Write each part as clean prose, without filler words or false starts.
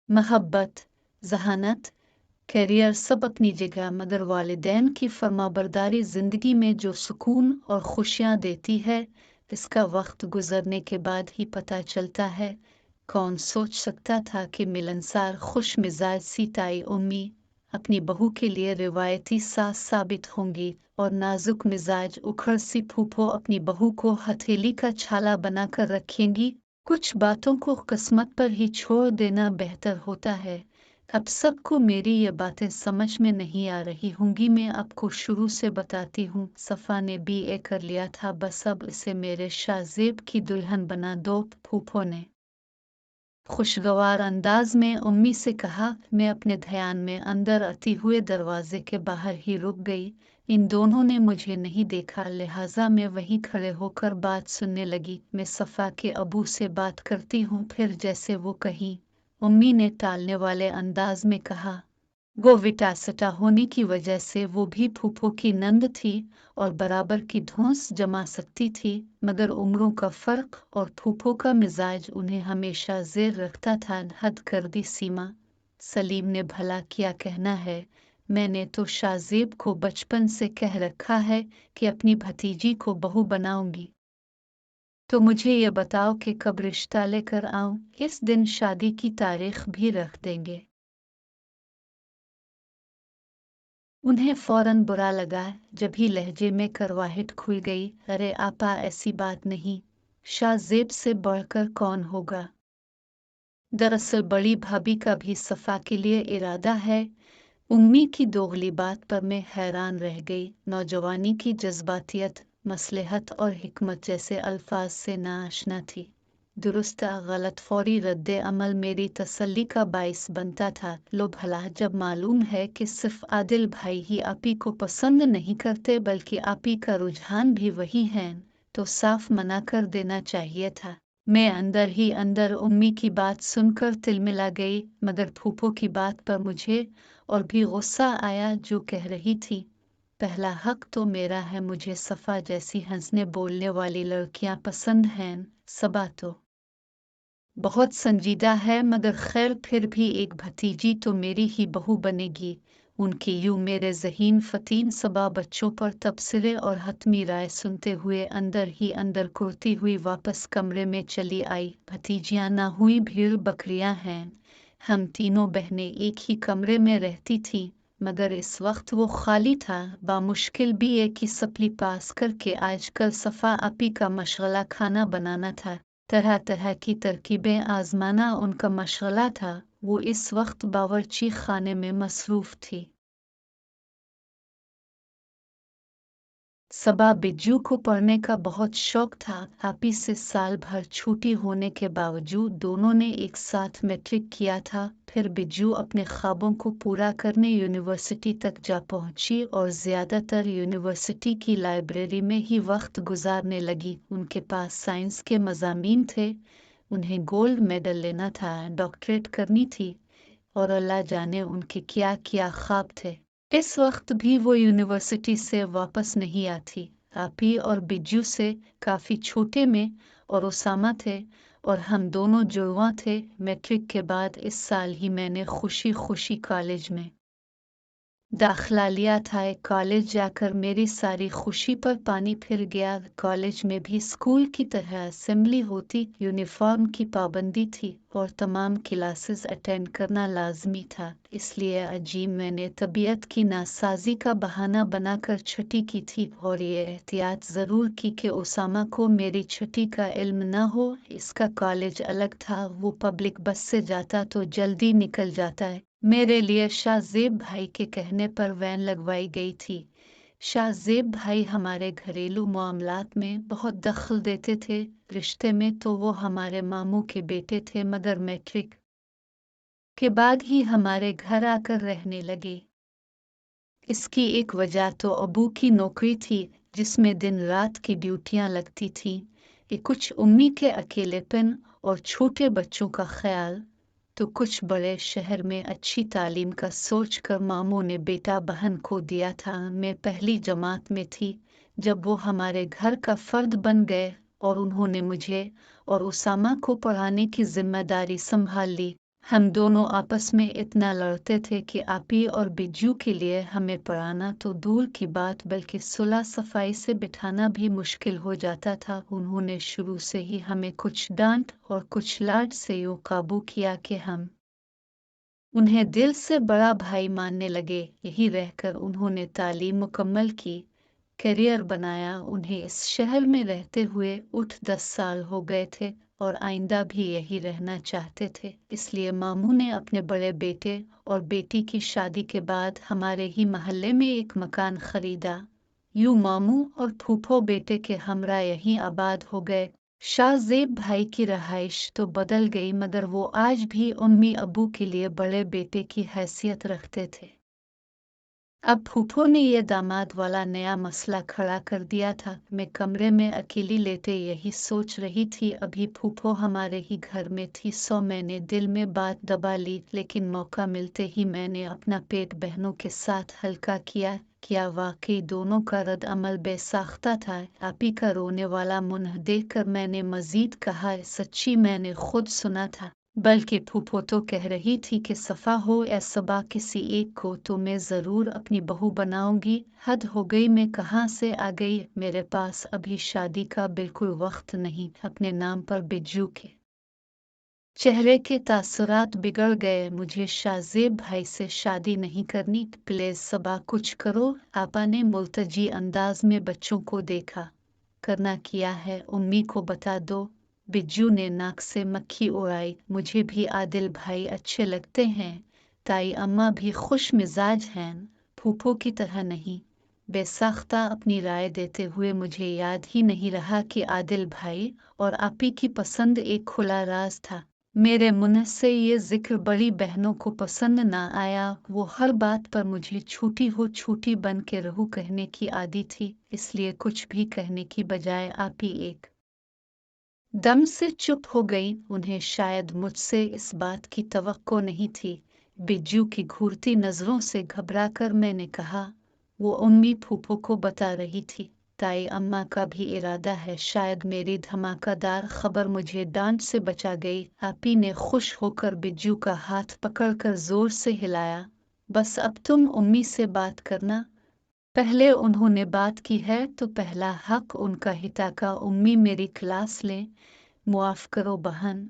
मोहब्बत, ज़हानत, करियर सब अपनी जगह, मगर वालिदैन की फरमाबरदारी ज़िंदगी में जो सुकून और खुशियाँ देती है, इसका वक्त गुजरने के बाद ही पता चलता है। कौन सोच सकता था कि मिलनसार खुश मिजाज सी ताई उम्मी अपनी बहू के लिए रिवायती सास साबित होंगी, और नाजुक मिजाज उखड़ सी फूफो अपनी बहू को हथेली का छाला बनाकर रखेंगी। कुछ बातों को किस्मत पर ही छोड़ देना बेहतर होता है। अब सबको मेरी ये बातें समझ में नहीं आ रही होंगी, मैं आपको शुरू से बताती हूँ। सफ़ा ने BA कर लिया था, बस अब इसे मेरे शाहजेब की दुल्हन बना दो, फूफो ने खुशगवार अंदाज में उम्मी से कहा। मैं अपने ध्यान में अंदर आती हुए दरवाजे के बाहर ही रुक गई। इन दोनों ने मुझे नहीं देखा, लिहाजा मैं वहीं खड़े होकर बात सुनने लगी। मैं सफ़ा के अबू से बात करती हूँ, फिर जैसे वो कहीं। उम्मी ने टालने वाले अंदाज में कहा। वो विटासटा होने की वजह से वो भी फूफो की नंद थी और बराबर की धौंस जमा सकती थी, मगर उम्रों का फर्क और फूफो का मिजाज उन्हें हमेशा जेर रखता था। हद कर दी सीमा। सलीम ने भला क्या कहना है, मैंने तो शाहजेब को बचपन से कह रखा है कि अपनी भतीजी को बहू बनाऊंगी। तो मुझे ये बताओ कि कब रिश्ता लेकर आऊं, इस दिन शादी की तारीख भी रख देंगे। उन्हें फौरन बुरा लगा, जब ही लहजे में करवाहट खुल गई। अरे आपा, ऐसी बात नहीं, शाहजेब से बढ़कर कौन होगा। दरअसल बड़ी भाभी का भी सफ़ा के लिए इरादा है। उम्मी की दोगली बात पर मैं हैरान रह गई। नौजवानी की जज्बातियत, मसलहत और हिकमत जैसे अल्फाज से नाआशना थी। दुरुस्त गलत फौरी रद्द अमल मेरी तसल्ली का बाइस बनता था। लो भला, जब मालूम है कि सिर्फ आदिल भाई ही आपी को पसंद नहीं करते बल्कि आपी का रुझान भी वही है, तो साफ मना कर देना चाहिए था। मैं अंदर ही अंदर उम्मी की बात सुनकर तिलमिला गई, मगर फूफो की बात पर मुझे और भी गुस्सा आया, जो कह रही थी। पहला हक तो मेरा है, मुझे सफ़ा जैसी हंसने बोलने वाली लड़कियां पसंद हैं। सबा तो बहुत संजीदा है, मगर खैर फिर भी एक भतीजी तो मेरी ही बहू बनेगी। उनकी यूं मेरे ज़हीन फ़तीन सबा बच्चों पर तबसरे और हतमी राय सुनते हुए अंदर ही अंदर कुर्ती हुई वापस कमरे में चली आई। भतीजियां ना हुई भीड़ बकरियां हैं। हम तीनों बहनें एक ही कमरे में रहती थीं, मगर इस वक्त वो खाली था। बामुश्किल BA की सप्ली पास करके आजकल सफ़ा आपी का मशगला खाना बनाना था। तरह तरह की तरकीबें आजमाना उनका मशगला था। वो इस वक्त बावर्ची खाने में मसरूफ थी। सबा बिज्जू को पढ़ने का बहुत शौक था। आपी से साल भर छुट्टी होने के बावजूद दोनों ने एक साथ मैट्रिक किया था। फिर बिज्जू अपने ख्वाबों को पूरा करने यूनिवर्सिटी तक जा पहुंची और ज़्यादातर यूनिवर्सिटी की लाइब्रेरी में ही वक्त गुजारने लगी। उनके पास साइंस के मज़ामीन थे, उन्हें गोल्ड मेडल लेना था, डॉक्टरेट करनी थी, और अल्लाह जाने उनके क्या क्या ख्वाब थे। इस वक्त भी वो यूनिवर्सिटी से वापस नहीं आती। आपी और बिज्जू से काफ़ी छोटे में और उसामा थे, और हम दोनों जुड़वा थे। मैट्रिक के बाद इस साल ही मैंने खुशी खुशी कॉलेज में दाखिला लिया था। कॉलेज जाकर मेरी सारी खुशी पर पानी फिर गया। कॉलेज में भी स्कूल की तरह असेंबली होती, यूनिफॉर्म की पाबंदी थी और तमाम क्लासेस अटेंड करना लाजमी था। इसलिए अजीब मैंने तबीयत की नासाजी का बहाना बनाकर छुट्टी की थी, और ये एहतियात ज़रूर की कि उसामा को मेरी छुट्टी का इल्म न हो। इसका कॉलेज अलग था, वो पब्लिक बस से जाता तो जल्दी निकल जाता है। मेरे लिए शाहजेब भाई के कहने पर वैन लगवाई गई थी। शाहजेब भाई हमारे घरेलू मामलात में बहुत दखल देते थे। रिश्ते में तो वो हमारे मामू के बेटे थे, मगर मैट्रिक के बाद ही हमारे घर आकर रहने लगे। इसकी एक वजह तो अबू की नौकरी थी, जिसमें दिन रात की ड्यूटियां लगती थीं। ये कुछ उम्मी के अकेलेपन और छोटे बच्चों का ख्याल, तो कुछ बड़े शहर में अच्छी तालीम का सोच कर मामू ने बेटा बहन को दिया था। मैं पहली जमात में थी जब वो हमारे घर का फर्द बन गए, और उन्होंने मुझे और उसामा को पढ़ाने की जिम्मेदारी संभाल ली। हम दोनों आपस में इतना लड़ते थे कि आपी और बिज्जू के लिए हमें पढ़ाना तो दूर की बात बल्कि सुलह सफाई से बिठाना भी मुश्किल हो जाता था। उन्होंने शुरू से ही हमें कुछ डांट और कुछ लाड से यूं काबू किया कि हम उन्हें दिल से बड़ा भाई मानने लगे। यही रहकर उन्होंने तालीम मुकम्मल की, करियर बनाया। उन्हें इस शहर में रहते हुए 10 साल हो गए थे और आइंदा भी यही रहना चाहते थे। इसलिए मामू ने अपने बड़े बेटे और बेटी की शादी के बाद हमारे ही मोहल्ले में एक मकान खरीदा। यूं मामू और फूफो बेटे के हमरा यहीं आबाद हो गए। शाहजेब भाई की रहाइश तो बदल गई मगर वो आज भी अम्मी अबू के लिए बड़े बेटे की हैसियत रखते थे। अब फूफो ने ये दामाद वाला नया मसला खड़ा कर दिया था। मैं कमरे में अकेली लेटे यही सोच रही थी। अभी फूफो हमारे ही घर में थी, सो मैंने दिल में बात दबा ली, लेकिन मौका मिलते ही मैंने अपना पेट बहनों के साथ हल्का किया। क्या वाकई दोनों का रद्द अमल बेसाख्ता था? आपी का रोने वाला मुंह देखकर मैंने मजीद कहा, सच्ची मैंने खुद सुना था। बल्कि फूफो तो कह रही थी कि सफ़ा हो ए सबा, किसी एक को तो मैं ज़रूर अपनी बहू बनाऊंगी। हद हो गई, मैं कहाँ से आ गई? मेरे पास अभी शादी का बिल्कुल वक्त नहीं। अपने नाम पर बिज्जू के चेहरे के तासुरात बिगड़ गए। मुझे शाहजेब भाई से शादी नहीं करनी, प्लीज सबा कुछ करो। आपा ने मुल्तजी अंदाज में बच्चों को देखा। करना किया है उम्मी को बता दो। बिज्जू ने नाक से मक्खी उड़ाई। मुझे भी आदिल भाई अच्छे लगते हैं, ताई अम्मा भी खुश मिजाज हैं, फूफो की तरह नहीं। बेसाख्ता अपनी राय देते हुए मुझे याद ही नहीं रहा कि आदिल भाई और आपी की पसंद एक खुला राज था। मेरे मुंह से ये जिक्र बड़ी बहनों को पसंद ना आया। वो हर बात पर मुझे छूटी हो छूटी बन के रहू कहने की आदी थी, इसलिए कुछ भी कहने की बजाय आपी एक दम से चुप हो गई। उन्हें शायद मुझसे इस बात की तवक्को नहीं थी। बिज्जू की घूरती नजरों से घबराकर मैंने कहा, वो उम्मी फूफो को बता रही थी, ताई अम्मा का भी इरादा है। शायद मेरी धमाकेदार खबर मुझे डांट से बचा गई। आपी ने खुश होकर बिज्जू का हाथ पकड़कर जोर से हिलाया। बस अब तुम उम्मी से बात करना। पहले उन्होंने बात की है तो पहला हक उनका हिता का। उम्मी मेरी क्लास लें। मुआफ करो बहन,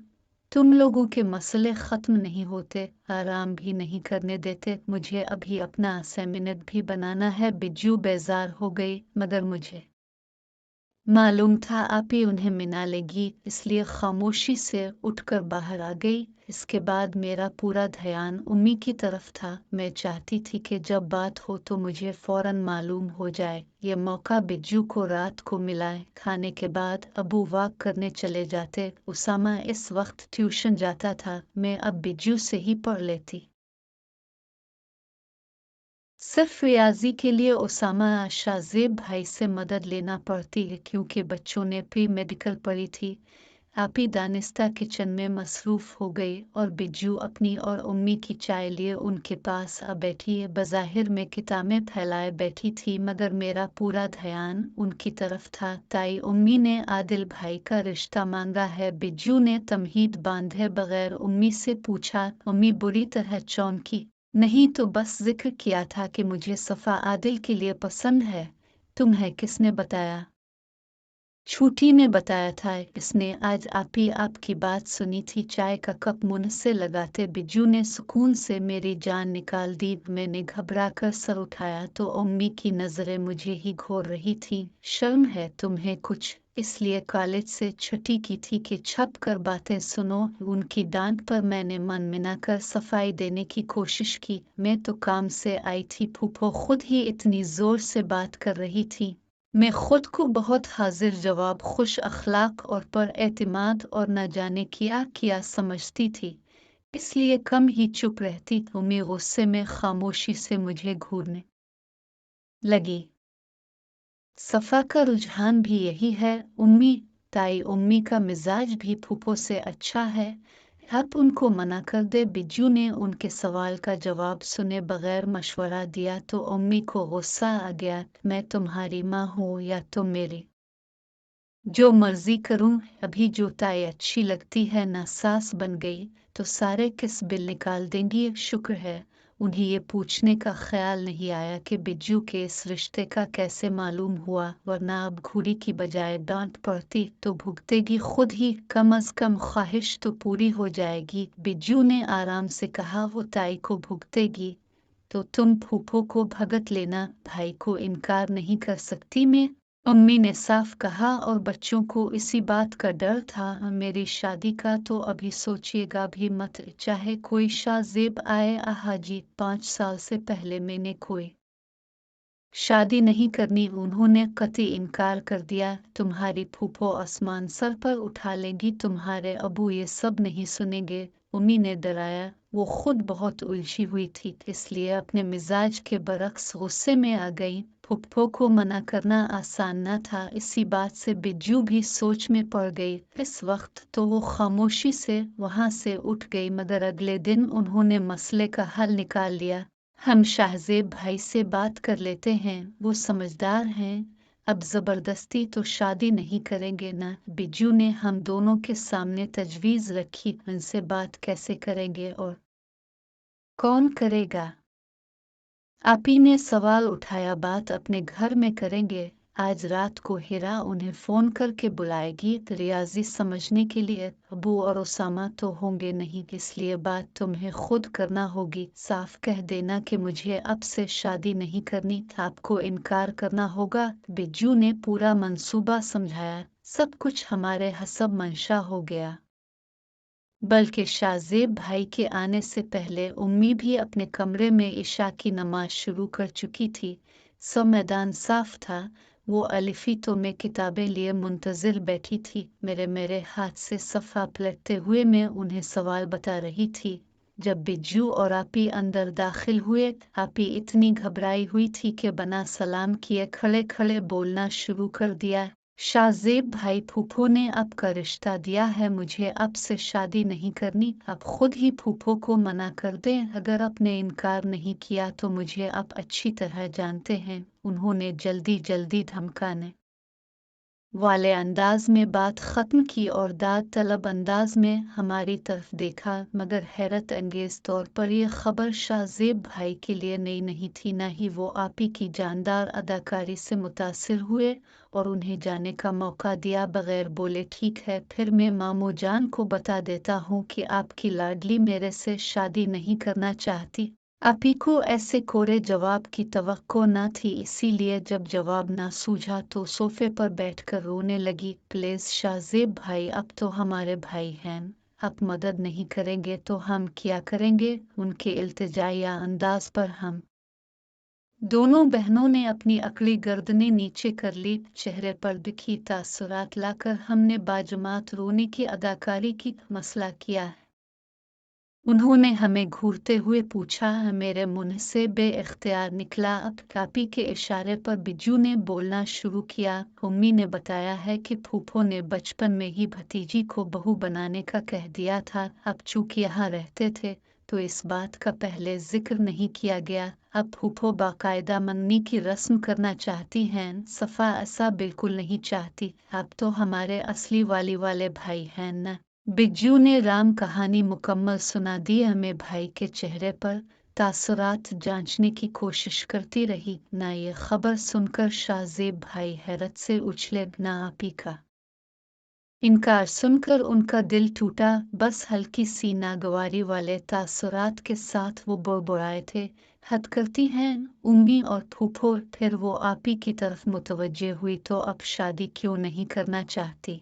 तुम लोगों के मसले ख़त्म नहीं होते, आराम भी नहीं करने देते। मुझे अभी अपना असाइनमेंट भी बनाना है। बिज्जू बेजार हो गई, मगर मुझे मालूम था आपी उन्हें मिना लेगी, इसलिए खामोशी से उठकर बाहर आ गई। इसके बाद मेरा पूरा ध्यान उम्मी की तरफ था। मैं चाहती थी कि जब बात हो तो मुझे फौरन मालूम हो जाए। ये मौका बिज्जू को रात को मिला। खाने के बाद अबू वॉक करने चले जाते। उसामा इस वक्त ट्यूशन जाता था। मैं अब बिज्जू से ही पढ़ लेती। सिर्फ रियाजी के लिए उसामा शाहजेब भाई से मदद लेना पड़ती है, क्योंकि बच्चों ने प्री मेडिकल पढ़ी थी। आपी दानिस्ता किचन में मसरूफ हो गई और बिज्जू अपनी और उम्मी की चाय लिए उनके पास आ बैठी है। बज़ाहिर में किताबें फैलाए बैठी थी, मगर मेरा पूरा ध्यान उनकी तरफ था। ताई उम्मी ने आदिल भाई का रिश्ता मांगा है। बिज्जू ने तमहीद बांधे बगैर उम्मी से पूछा। उम्मी बुरी तरह चौंकी। नहीं तो बस जिक्र किया था कि मुझे सफ़ा आदिल के लिए पसंद है। तुम्हें किसने बताया? छूटी ने बताया था। इसने आज आपी आपकी बात सुनी थी। चाय का कप मुंह से लगाते बिज्जू ने सुकून से मेरी जान निकाल दी। मैंने घबरा कर सर उठाया तो उम्मी की नजरें मुझे ही घोर रही थी। शर्म है तुम्हें कुछ? इसलिए कॉलेज से छुट्टी की थी कि छप कर बातें सुनो। उनकी डांट पर मैंने मन मिलाकर सफाई देने की कोशिश की। मैं तो काम से आई थी, फूफो खुद ही इतनी जोर से बात कर रही थी। मैं खुद को बहुत हाजिर जवाब, खुश अखलाक और पर एतमाद और न जाने क्या क्या समझती थी, इसलिए कम ही चुप रहती। उम्मी गुस्से में खामोशी से मुझे घूरने लगी। सफ़ा का रुझान भी यही है उम्मी। ताई उम्मी का मिजाज भी फूफो से अच्छा है, आप उनको मना कर दे। बिज्जू ने उनके सवाल का जवाब सुने बगैर मशवरा दिया तो उम्मी को गुस्सा आ गया। मैं तुम्हारी माँ हूँ या तुम मेरी? जो मर्जी करूं। अभी जो ताई अच्छी लगती है ना सास बन गई तो सारे किस बिल निकाल देंगी। शुक्र है उन्हें ये पूछने का ख्याल नहीं आया कि बिज्जू के इस रिश्ते का कैसे मालूम हुआ, वरना अब घूरी की बजाय डांट पड़ती तो भुगतेगी खुद ही, कम अज कम ख्वाहिश तो पूरी हो जाएगी। बिज्जू ने आराम से कहा, वो ताई को भुगतेगी तो तुम फूफो को भगत लेना, भाई को इनकार नहीं कर सकती मैं। अम्मी ने साफ कहा, और बच्चों को इसी बात का डर था। मेरी शादी का तो अभी सोचिएगा भी मत, चाहे कोई शाज़ेब आए। हाजी 5 साल से पहले मैंने कोई शादी नहीं करनी, उन्होंने कतई इनकार कर दिया। तुम्हारी फूफो आसमान सर पर उठा लेगी, तुम्हारे अबू ये सब नहीं सुनेंगे, उम्मी ने डराया। वो खुद बहुत उलझी हुई थी, इसलिए अपने मिजाज के बरक्स गुस्से में आ गई। फूफो को मना करना आसान न था, इसी बात से बिज्जू भी सोच में पड़ गई। इस वक्त तो वो खामोशी से वहां से उठ गई, मगर अगले दिन उन्होंने मसले का हल निकाल लिया। हम शाहजेब भाई से बात कर लेते हैं, वो समझदार हैं, अब जबरदस्ती तो शादी नहीं करेंगे ना। बिज्जू ने हम दोनों के सामने तजवीज रखी, उनसे बात कैसे करेंगे और कौन करेगा। आपी ने सवाल उठाया, बात अपने घर में करेंगे। आज रात को हिरा उन्हें फोन करके बुलाएगी रियाजी समझने के लिए। अबू और उसामा तो होंगे नहीं, इसलिए बात तुम्हें खुद करना होगी। साफ कह देना कि मुझे अब से शादी नहीं करनी, आपको इनकार करना होगा। बिज्जू ने पूरा मंसूबा समझाया, सब कुछ हमारे हसब मंशा हो गया। बल्कि शाहजेब भाई के आने से पहले उम्मी भी अपने कमरे में इशा की नमाज शुरू कर चुकी थी। सब मैदान साफ था। वो अलिफी तो मैं किताबें लिए मुंतजिर बैठी थी। मेरे हाथ से सफ़ा पलटते हुए मैं उन्हें सवाल बता रही थी। जब बिज्जू और आपी अंदर दाखिल हुए, आपी इतनी घबराई हुई थी कि बिना सलाम किए खड़े खड़े बोलना शुरू कर दिया। शाहजेब भाई, फूफो ने अब का रिश्ता दिया है, मुझे अब से शादी नहीं करनी। अब खुद ही फूफो को मना कर दें, अगर आपने इनकार नहीं किया तो मुझे आप अच्छी तरह जानते हैं। उन्होंने जल्दी जल्दी धमकाने वाले अंदाज में बात ख़त्म की और दाद तलब अंदाज में हमारी तरफ देखा, मगर हैरत अंगेज तौर पर यह खबर शाहजेब भाई के लिए नई नहीं थी। न ही वो आपी की जानदार अदाकारी से मुतासिर हुए और उन्हें जाने का मौका दिया बगैर बोले, ठीक है फिर मैं मामू जान को बता देता हूँ कि आपकी लाडली मेरे से शादी नहीं करना चाहती। आपी को ऐसे कोरे जवाब की तवक्को न थी, इसीलिए जब जवाब ना सूझा तो सोफे पर बैठकर रोने लगी। प्लीज शाहजेब भाई, अब तो हमारे भाई हैं, आप मदद नहीं करेंगे तो हम क्या करेंगे। उनके इल्तिजाया अंदाज पर हम दोनों बहनों ने अपनी अकड़ी गर्दनें नीचे कर ली। चेहरे पर दिखी तासुरात लाकर हमने बाजमात रोने की अदाकारी की मसला किया है। उन्होंने हमें घूरते हुए पूछा। मेरे मुंह से बेइख्तियार निकला। अब कापी के इशारे पर बिज्जू ने बोलना शुरू किया। उम्मी ने बताया है कि फूफो ने बचपन में ही भतीजी को बहू बनाने का कह दिया था। अब चूंकि यहाँ रहते थे तो इस बात का पहले जिक्र नहीं किया गया। अब फूफो बाकायदा मंगनी की रस्म करना चाहती हैं। सफ़ा ऐसा बिल्कुल नहीं चाहती, अब तो हमारे असली वाले भाई हैं न। बिज्जू ने राम कहानी मुकम्मल सुना दी। हमें भाई के चेहरे पर तासुरात जांचने की कोशिश करती रही। ना ये खबर सुनकर शाहजेब भाई हैरत से उछले, ना आपी का इनकार सुनकर उनका दिल टूटा। बस हल्की सी नागवारी वाले तासुरात के साथ वो बुड़बुड़ाए थे, हद करती हैं उम्मी और फूफो। फिर वो आपी की तरफ मुतवज्जे हुई, तो अब शादी क्यों नहीं करना चाहती।